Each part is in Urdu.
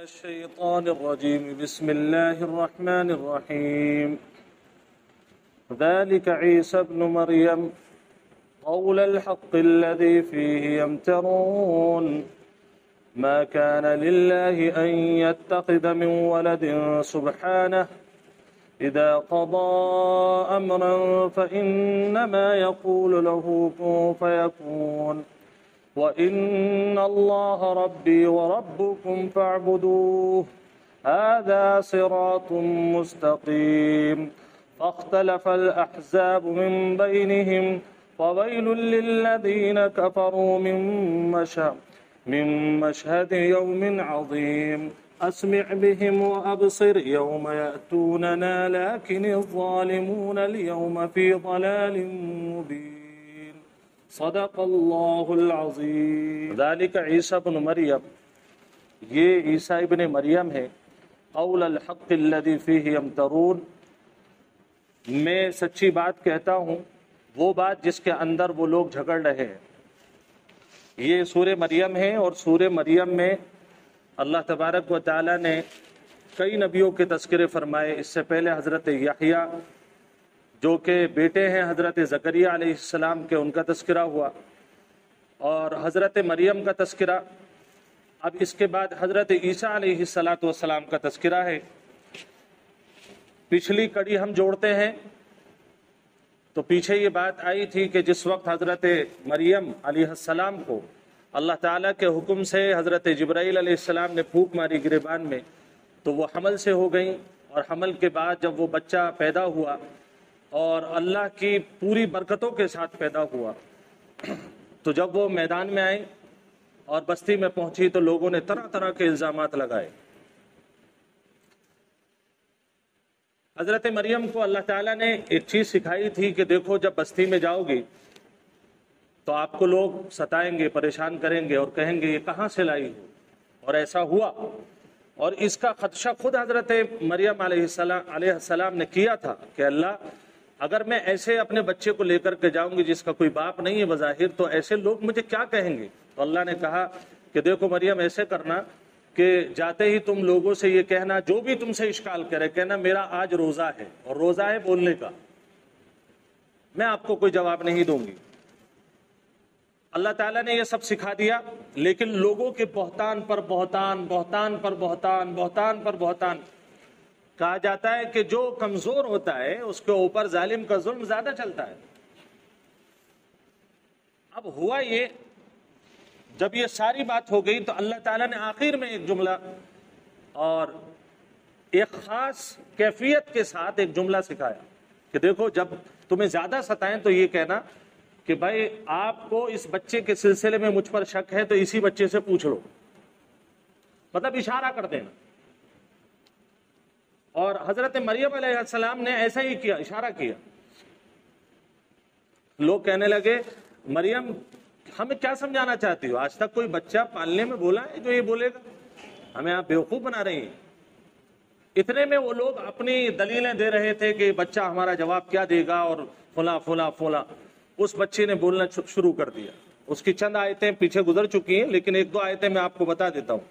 الشيطان الرجيم بسم الله الرحمن الرحيم ذلك عيسى ابن مريم قول الحق الذي فيه يمترون ما كان لله أن يتخذ من ولد سبحانه إذا قضى أمرا فإنما يقول له كن فيكون وإن الله ربي وربكم فاعبدوه هذا صراط مستقيم فاختلف الأحزاب من بينهم وويل للذين كفروا من مشهد يوم عظيم أسمع بهم وأبصر يوم يأتوننا لكن الظالمون اليوم في ضلال مبين صدق اللہ العظیم ذالک عیسیٰ ابن مریم، یہ عیسیٰ ابن مریم ہے، قول الحق الذی فیہ یمترون، میں سچی بات کہتا ہوں، وہ بات جس کے اندر وہ لوگ جھگڑ رہے ہیں۔ یہ سورہ مریم ہے، اور سورہ مریم میں اللہ تبارک و تعالی نے کئی نبیوں کے تذکرے فرمائے۔ اس سے پہلے حضرت یحییٰ جو کہ بیٹے ہیں حضرت زکریا علیہ السلام کے، ان کا تذکرہ ہوا، اور حضرت مریم کا تذکرہ۔ اب اس کے بعد حضرت عیسیٰ علیہ السلام کا تذکرہ ہے۔ پچھلی کڑی ہم جوڑتے ہیں تو پیچھے یہ بات آئی تھی کہ جس وقت حضرت مریم علیہ السلام کو اللہ تعالیٰ کے حکم سے حضرت جبرائیل علیہ السلام نے پھونک ماری گریبان میں، تو وہ حمل سے ہو گئیں، اور حمل کے بعد جب وہ بچہ پیدا ہوا اور اللہ کی پوری برکتوں کے ساتھ پیدا ہوا، تو جب وہ میدان میں آئیں اور بستی میں پہنچی تو لوگوں نے طرح طرح کے الزامات لگائے۔ حضرت مریم کو اللہ تعالیٰ نے ایک چیز سکھائی تھی کہ دیکھو جب بستی میں جاؤ گی تو آپ کو لوگ ستائیں گے، پریشان کریں گے، اور کہیں گے یہ کہاں سے لائی ہو، اور ایسا ہوا۔ اور اس کا خدشہ خود حضرت مریم علیہ السلام نے کیا تھا کہ اللہ اگر میں ایسے اپنے بچے کو لے کر کے جاؤں گی جس کا کوئی باپ نہیں ہے بظاہر، تو ایسے لوگ مجھے کیا کہیں گے؟ تو اللہ نے کہا کہ دیکھو مریم ایسے کرنا کہ جاتے ہی تم لوگوں سے یہ کہنا، جو بھی تم سے اشکال کرے، کہنا میرا آج روزہ ہے، اور روزہ ہے بولنے کا، میں آپ کو کوئی جواب نہیں دوں گی۔ اللہ تعالیٰ نے یہ سب سکھا دیا، لیکن لوگوں کے بہتان پر بہتان، بہتان پر بہتان، بہتان پر بہتان۔ کہا جاتا ہے کہ جو کمزور ہوتا ہے اس کے اوپر ظالم کا ظلم زیادہ چلتا ہے۔ اب ہوا یہ، جب یہ ساری بات ہو گئی تو اللہ تعالیٰ نے آخر میں ایک جملہ اور ایک خاص کیفیت کے ساتھ ایک جملہ سکھایا کہ دیکھو جب تمہیں زیادہ ستائیں تو یہ کہنا کہ بھائی آپ کو اس بچے کے سلسلے میں مجھ پر شک ہے تو اسی بچے سے پوچھ لو، مطلب اشارہ کر دینا۔ اور حضرت مریم علیہ السلام نے ایسا ہی کیا، اشارہ کیا۔ لوگ کہنے لگے مریم ہمیں کیا سمجھانا چاہتی ہو؟ آج تک کوئی بچہ پالنے میں بولا ہے جو یہ بولے گا؟ ہمیں آپ بیوقوف بنا رہی ہیں۔ اتنے میں وہ لوگ اپنی دلیلیں دے رہے تھے کہ بچہ ہمارا جواب کیا دے گا، اور فلاں فلاں فلاں۔ اس بچے نے بولنا شروع کر دیا۔ اس کی چند آیتیں پیچھے گزر چکی ہیں، لیکن ایک دو آیتیں میں آپ کو بتا دیتا ہوں۔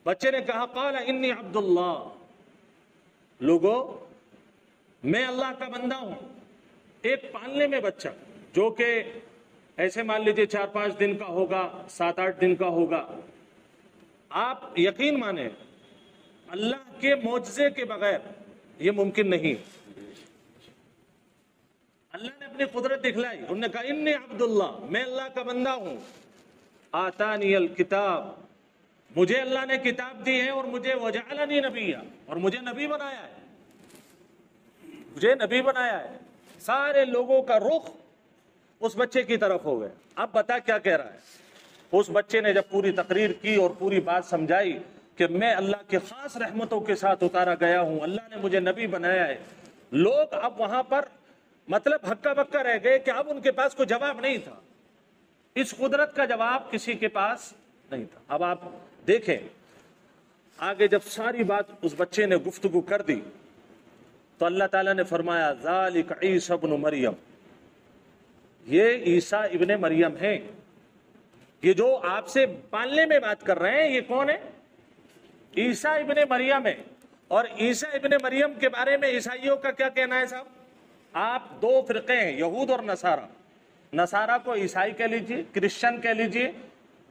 بچے نے کہا قال انی عبد اللہ، لوگو میں اللہ کا بندہ ہوں۔ ایک پالنے میں بچہ جو کہ ایسے مان لیجئے 4-5 دن کا ہوگا، 7-8 دن کا ہوگا، آپ یقین مانیں اللہ کے معجزے کے بغیر یہ ممکن نہیں۔ اللہ نے اپنی قدرت دکھلائی، انہوں نے کہا انی عبداللہ، میں اللہ کا بندہ ہوں، آتانی الکتاب، مجھے اللہ نے کتاب دی ہے، اور مجھے وجعلنی نبیا، اور مجھے نبی بنایا ہے، مجھے نبی بنایا ہے۔ سارے لوگوں کا رخ اس بچے کی طرف ہو گئے۔ اب بتا کیا کہہ رہا ہے؟ اس بچے نے جب پوری تقریر کی اور پوری بات سمجھائی کہ میں اللہ کے خاص رحمتوں کے ساتھ اتارا گیا ہوں، اللہ نے مجھے نبی بنایا ہے، لوگ اب وہاں پر مطلب ہکا بکا رہ گئے کہ اب ان کے پاس کوئی جواب نہیں تھا۔ اس قدرت کا جواب کسی کے پاس نہیں تھا۔ اب آپ دیکھیں آگے جب ساری بات اس بچے نے گفتگو کر دی تو اللہ تعالیٰ نے فرمایا ذالک عیسی ابن مریم، یہ عیسیٰ ابن مریم ہیں، یہ جو آپ سے پالنے میں بات کر رہے ہیں یہ کون ہے؟ عیسیٰ ابن مریم ہے، اور عیسیٰ ابن مریم کے بارے میں عیسائیوں کا کیا کہنا ہے صاحب؟ آپ دو فرقے ہیں، یہود اور نصارہ۔ نصارہ کو عیسائی کہہ لیجئے، کرسچن کہہ لیجئے،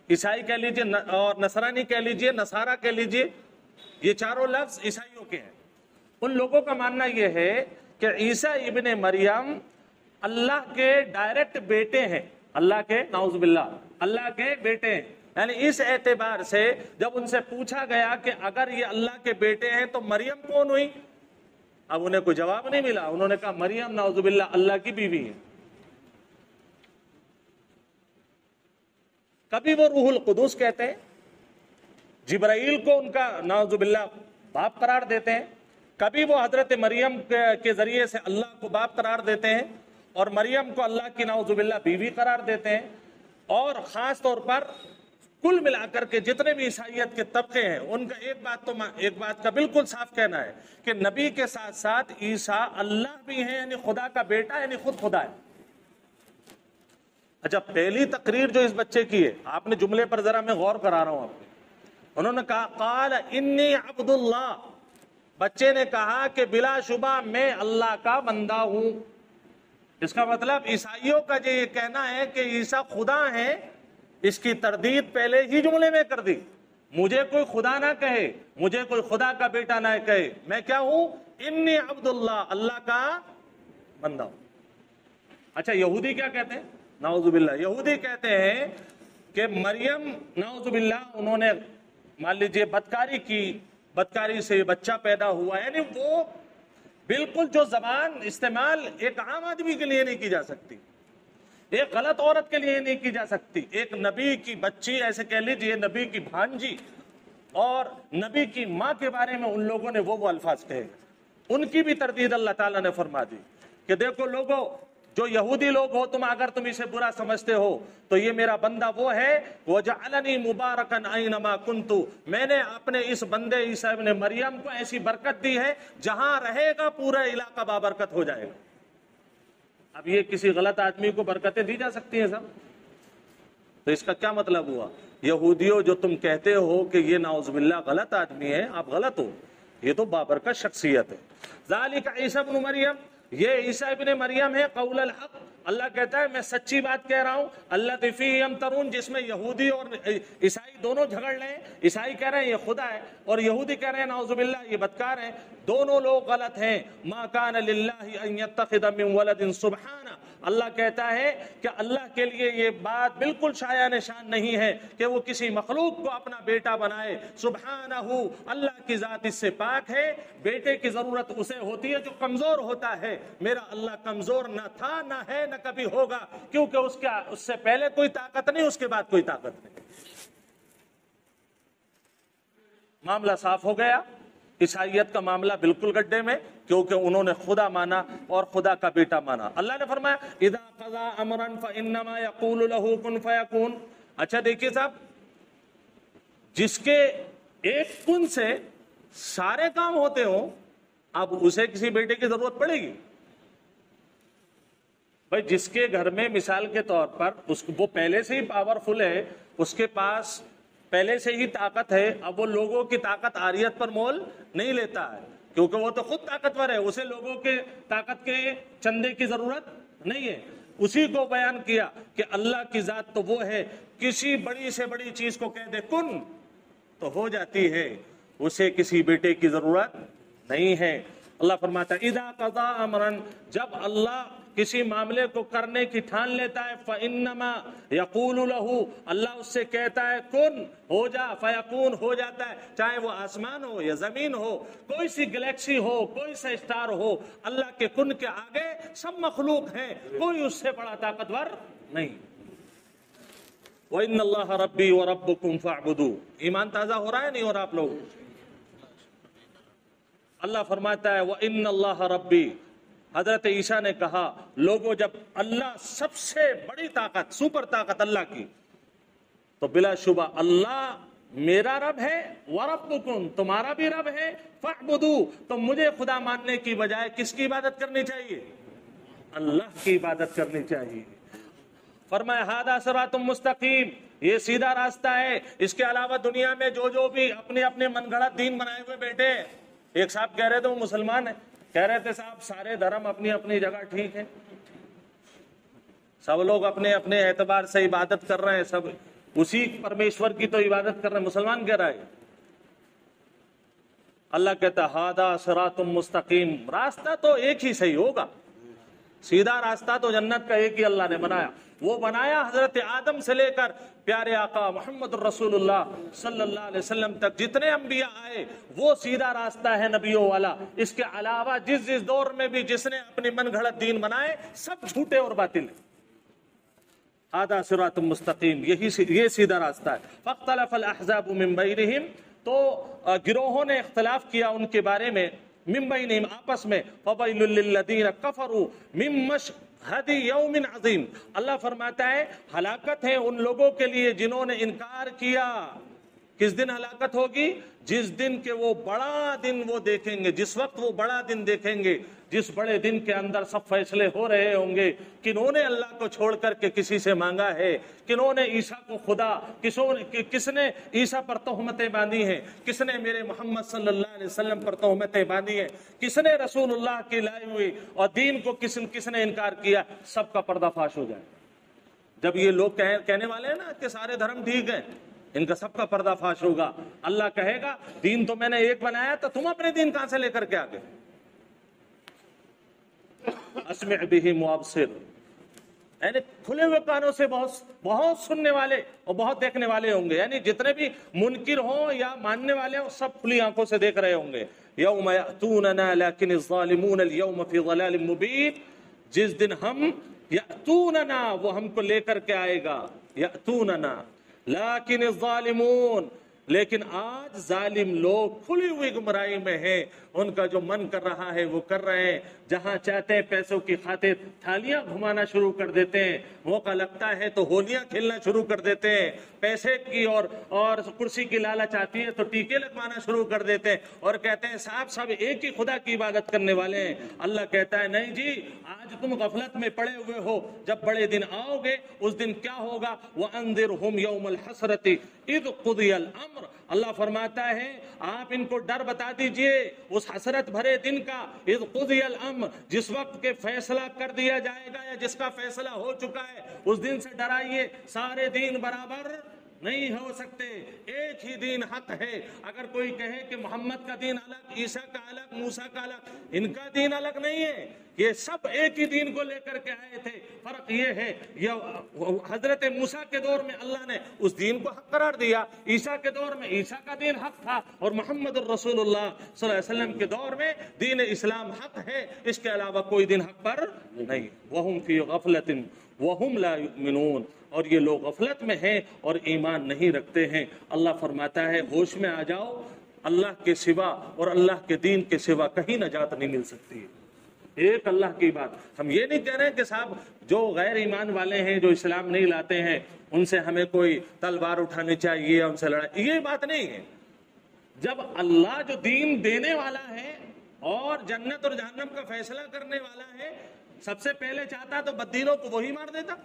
عیسائی کہہ لیجئے، اور نصرانی کہہ لیجئے، نصارہ کہہ لیجئے، یہ چاروں لفظ عیسائیوں کے ہیں۔ ان لوگوں کا ماننا یہ ہے کہ عیسیٰ ابن مریم اللہ کے ڈائریکٹ بیٹے ہیں، اللہ کے، نعوذ باللہ، اللہ کے بیٹے ہیں۔ یعنی اس اعتبار سے جب ان سے پوچھا گیا کہ اگر یہ اللہ کے بیٹے ہیں تو مریم کون ہوئی؟ اب انہیں کوئی جواب نہیں ملا، انہوں نے کہا مریم نعوذ باللہ اللہ کی بیوی ہے۔ کبھی وہ روح القدس کہتے ہیں، جبرائیل کو ان کا نعوذ باللہ باپ قرار دیتے ہیں، کبھی وہ حضرت مریم کے ذریعے سے اللہ کو باپ قرار دیتے ہیں اور مریم کو اللہ کی نعوذ باللہ بیوی قرار دیتے ہیں۔ اور خاص طور پر کل ملا کر کے جتنے بھی عیسائیت کے طبقے ہیں ان کا ایک بات کا بالکل صاف کہنا ہے کہ نبی کے ساتھ ساتھ عیسیٰ اللہ بھی ہیں، یعنی خدا کا بیٹا، یعنی خود خدا ہے۔ اچھا، پہلی تقریر جو اس بچے کی ہے، آپ نے جملے پر ذرا میں غور کرا رہا ہوں آپ کو، انہوں نے کہا قال انی عبد اللہ، بچے نے کہا کہ بلا شبہ میں اللہ کا بندہ ہوں۔ اس کا مطلب عیسائیوں کا جو یہ کہنا ہے کہ عیسیٰ خدا ہیں، اس کی تردید پہلے ہی جملے میں کر دی۔ مجھے کوئی خدا نہ کہے، مجھے کوئی خدا کا بیٹا نہ کہے، میں کیا ہوں؟ انی عبد اللہ، اللہ کا بندہ ہوں۔ اچھا، یہودی کیا کہتے ہیں؟ نعوذ باللہ، یہودی کہتے ہیں کہ مریم نعوذ باللہ انہوں نے مان لیجئے بدکاری کی، بدکاری سے بچہ پیدا ہوا، یعنی وہ بالکل جو زبان استعمال ایک عام آدمی کے لیے نہیں کی جا سکتی، ایک غلط عورت کے لیے نہیں کی جا سکتی، ایک نبی کی بچی، ایسے کہہ لیجئے نبی کی بھانجی اور نبی کی ماں کے بارے میں ان لوگوں نے وہ الفاظ کہے، ان کی بھی تردید اللہ تعالیٰ نے فرما دی کہ دیکھو لوگوں، جو یہودی لوگ ہو تم، اگر تم اسے برا سمجھتے ہو تو یہ میرا بندہ وہ ہے وَجَعَلَنِي مُبَارَكًا أَيْنَمَا كُنْتُ، میں نے اپنے اس بندے عیسیٰ ابن مریم کو ایسی برکت دی ہے جہاں رہے گا پورا علاقہ بابرکت ہو جائے گا۔ اب یہ کسی غلط آدمی کو برکتیں دی جا سکتی ہیں صاحب؟ تو اس کا کیا مطلب ہوا؟ یہودیوں جو تم کہتے ہو کہ یہ نعوذ باللہ غلط آدمی ہے، آپ غلط ہو، یہ تو بابرکت شخصیت ہے۔ ذالک عیسیٰ ابن مریم، یہ عیسیٰ ابن مریم ہے، قول الحق، اللہ کہتا ہے میں سچی بات کہہ رہا ہوں، اللہ فیہ یمترون، جس میں یہودی اور عیسائی دونوں جھگڑ رہے ہیں۔ عیسائی کہہ رہے ہیں یہ خدا ہے اور یہودی کہہ رہے ہیں نعوذ باللہ یہ بدکار ہیں، دونوں لوگ غلط ہیں۔ ما کان للہ ان یتخذ من ولد سبحانہ، اللہ کہتا ہے کہ اللہ کے لیے یہ بات بالکل شایع نشان نہیں ہے کہ وہ کسی مخلوق کو اپنا بیٹا بنائے، سبحانہ، اللہ کی ذات اس سے پاک ہے۔ بیٹے کی ضرورت اسے ہوتی ہے جو کمزور ہوتا ہے، میرا اللہ کمزور نہ تھا، نہ ہے، نہ کبھی ہوگا، کیونکہ اس سے پہلے کوئی طاقت نہیں، اس کے بعد کوئی طاقت نہیں۔ معاملہ صاف ہو گیا۔ عیسائیت کا معاملہ بالکل گڈھے میں، کیونکہ انہوں نے خدا مانا اور خدا کا بیٹا مانا۔ اللہ نے فرمایا اذا قضى امرا فانما يقول له كن فيكون۔ اچھا دیکھیے صاحب، جس کے ایک کن سے سارے کام ہوتے ہوں، اب اسے کسی بیٹے کی ضرورت پڑے گی؟ بھائی جس کے گھر میں مثال کے طور پر وہ پہلے سے ہی پاورفل ہے، اس کے پاس پہلے سے ہی طاقت ہے، اب وہ لوگوں کی طاقت عاریت پر مول نہیں لیتا ہے، کیونکہ وہ تو خود طاقتور ہے، اسے لوگوں کے طاقت کے چندے کی ضرورت نہیں ہے۔ اسی کو بیان کیا کہ اللہ کی ذات تو وہ ہے، کسی بڑی سے بڑی چیز کو کہہ دے کن تو ہو جاتی ہے، اسے کسی بیٹے کی ضرورت نہیں ہے۔ اللہ فرماتا ہے اذا قضا امرا، جب اللہ کسی معاملے کو کرنے کی ٹھان لیتا ہے، فَإِنَّمَا يَقُولُ لَهُ، اللہ اس سے کہتا ہے کن، ہو جا، فَيَكُون، ہو جاتا ہے۔ چاہے وہ آسمان ہو یا زمین ہو، کوئی سی گلیکسی ہو، کوئی سا اسٹار ہو، اللہ کے کن کے آگے سب مخلوق ہیں، کوئی اس سے بڑا طاقتور نہیں۔ وَإِنَّ اللَّهَ رَبِّي وَرَبُّكُمْ فَاعْبُدُوهُ۔ ایمان تازہ ہو رہا ہے نہیں ہو رہا آپ لوگ؟ اللہ فرماتا ہے وَإِنَّ اللَّهَ رَبِّي، حضرت عیسیٰ نے کہا لوگوں جب اللہ سب سے بڑی طاقت، سپر طاقت اللہ کی، تو بلا شبہ اللہ میرا رب ہے، وَرَبُّكُمْ، تمہارا بھی رب ہے، فَاعْبُدُوهُ، تو مجھے خدا ماننے کی بجائے کس کی عبادت کرنی چاہیے؟ اللہ کی عبادت کرنی چاہیے۔ فرمایا ھذا صراط مستقیم، یہ سیدھا راستہ ہے. اس کے علاوہ دنیا میں جو بھی اپنے اپنے من گھڑت دین بنائے ہوئے بیٹھے ہیں. ایک صاحب کہہ رہے تھے وہ مسلمان ہیں, کہہ رہے تھے صاحب سارے دھرم اپنی اپنی جگہ ٹھیک ہے, سب لوگ اپنے اپنے اعتبار سے عبادت کر رہے ہیں, سب اسی پرمیشور کی تو عبادت کر رہے ہیں. مسلمان کہہ رہا ہے. اللہ کہتا ہے ہاذا صراط مستقیم, راستہ تو ایک ہی صحیح ہوگا, سیدھا راستہ تو جنت کا ایک ہی اللہ نے بنایا. وہ بنایا حضرت آدم سے لے کر پیارے آقا محمد الرسول اللہ صلی اللہ علیہ وسلم تک جتنے انبیاء آئے وہ سیدھا راستہ ہے نبیوں والا. اس کے علاوہ جس دور میں بھی جس نے اپنی من گھڑت دین بنائے سب جھوٹے اور باطل ہیں. ہذا صراط مستقیم, یہ سیدھا راستہ ہے. فاختلف الاحزاب من بینہم, تو گروہوں نے اختلاف کیا ان کے بارے میں, من بینہم آپس میں. فویل للذین کفروا من مشہد یوم عظیم, اللہ فرماتا ہے ہلاکت ہے ان لوگوں کے لیے جنہوں نے انکار کیا. کس دن ہلاکت ہوگی؟ جس دن کہ وہ بڑا دن وہ دیکھیں گے, جس وقت وہ بڑا دن دیکھیں گے, جس بڑے دن کے اندر سب فیصلے ہو رہے ہوں گے. کنہوں نے اللہ کو چھوڑ کر کے کسی سے مانگا ہے, کنہوں نے عیسیٰ کو خدا, کس نے عیسیٰ پر تہمتیں باندھی ہیں, کس نے میرے محمد صلی اللہ علیہ وسلم پر تہمتیں باندھی ہیں, کس نے رسول اللہ کی لائے ہوئی اور دین کو کس نے انکار کیا, سب کا پردہ فاش ہو جائے. جب یہ لوگ کہنے والے ہیں نا کہ سارے دھرم ٹھیک ہیں, ان کا سب کا پردہ فاش ہوگا. اللہ کہے گا دین تو میں نے ایک بنایا تو تم اپنے دین کہاں سے لے کر کے آگے. اسمع بہ وابصر, یعنی کھلے ہوئے کانوں سے بہت سننے والے اور بہت دیکھنے والے ہوں گے. یعنی جتنے بھی منکر ہوں یا ماننے والے ہوں سب کھلی آنکھوں سے دیکھ رہے ہوں گے. یوم یأتوننا لیکن الظالمون اليوم فی ضلال مبین, جس دن ہم یأتوننا وہ ہم کو لے کر کے آئے گا. یأتوننا لیکن الظالمون, لیکن آج ظالم لوگ کھلی ہوئی گمراہی میں ہیں. ان کا جو من کر رہا ہے وہ کر رہے ہیں. جہاں چاہتے ہیں پیسوں کی خاطر تھالیاں گھمانا شروع کر دیتے ہیں, موقع لگتا ہے تو ہولیاں کھیلنا شروع کر دیتے ہیں. پیسے کی اور کرسی کی لالچ آتی ہے تو ٹیکے لگوانا شروع کر دیتے ہیں اور کہتے ہیں صاحب سب ایک ہی خدا کی عبادت کرنے والے ہیں. اللہ کہتا ہے نہیں جی, آج تم غفلت میں پڑے ہوئے ہو, جب بڑے دن آؤ گے اس دن کیا ہوگا. وَأَنذِرْهُمْ يَوْمَ الْحَسْرَةِ إِذْ قُضِيَ الْأَمْرُ, اللہ فرماتا ہے آپ ان کو ڈر بتا دیجئے اس حسرت بھرے دن کا. اذ قضی الامر, جس وقت کے فیصلہ کر دیا جائے گا یا جس کا فیصلہ ہو چکا ہے اس دن سے ڈرائیے. سارے دین برابر نہیں ہو سکتے, ایک ہی دین حق ہے. اگر کوئی کہے کہ محمد کا دین الگ, عیسیٰ کا الگ, موسیٰ کا الگ, ان کا دین الگ نہیں ہے, یہ سب ایک ہی دین کو لے کر کے آئے تھے. فرق یہ ہے حضرت موسیٰ کے دور میں اللہ نے اس دین کو حق قرار دیا, عیسیٰ کے دور میں عیسیٰ کا دین حق تھا, اور محمد الرسول اللہ صلی اللہ علیہ وسلم کے دور میں دین اسلام حق ہے. اس کے علاوہ کوئی دین حق پر نہیں. وَهُمْ فِي غَفْلَةٍ وَهُمْ لَا يُؤْمِنُونَ, اور یہ لوگ غفلت میں ہیں اور ایمان نہیں رکھتے ہیں. اللہ فرماتا ہے ہوش میں آ جاؤ, اللہ کے سوا اور اللہ کے دین کے سوا کہیں نجات نہیں مل سکتی. ایک اللہ کی بات. ہم یہ نہیں کہہ رہے کہ صاحب جو غیر ایمان والے ہیں, جو اسلام نہیں لاتے ہیں, ان سے ہمیں کوئی تلوار اٹھانی چاہیے, ان سے لڑائی, یہ بات نہیں ہے. جب اللہ جو دین دینے والا ہے اور جنت اور جہنم کا فیصلہ کرنے والا ہے, سب سے پہلے چاہتا تو بددینوں کو وہی مار دیتا.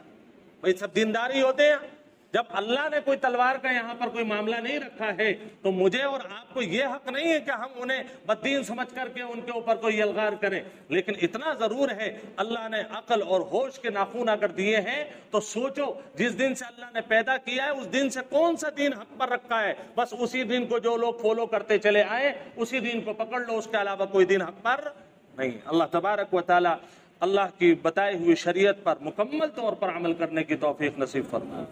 بھائی سب دینداری ہوتے ہیں. جب اللہ نے کوئی تلوار کا یہاں پر کوئی معاملہ نہیں رکھا ہے تو مجھے اور آپ کو یہ حق نہیں ہے کہ ہم انہیں بددین سمجھ کر کے ان کے اوپر کوئی یلغار کریں. لیکن اتنا ضرور ہے اللہ نے عقل اور ہوش کے ناخون اگر دیے ہیں تو سوچو جس دن سے اللہ نے پیدا کیا ہے اس دن سے کون سا دین حق پر رکھا ہے, بس اسی دن کو جو لوگ فالو کرتے چلے آئے اسی دین کو پکڑ لو, اس کے علاوہ کوئی دین حق پر نہیں. اللہ تبارک و تعالی اللہ کی بتائی ہوئی شریعت پر مکمل طور پر عمل کرنے کی توفیق نصیب فرمائے.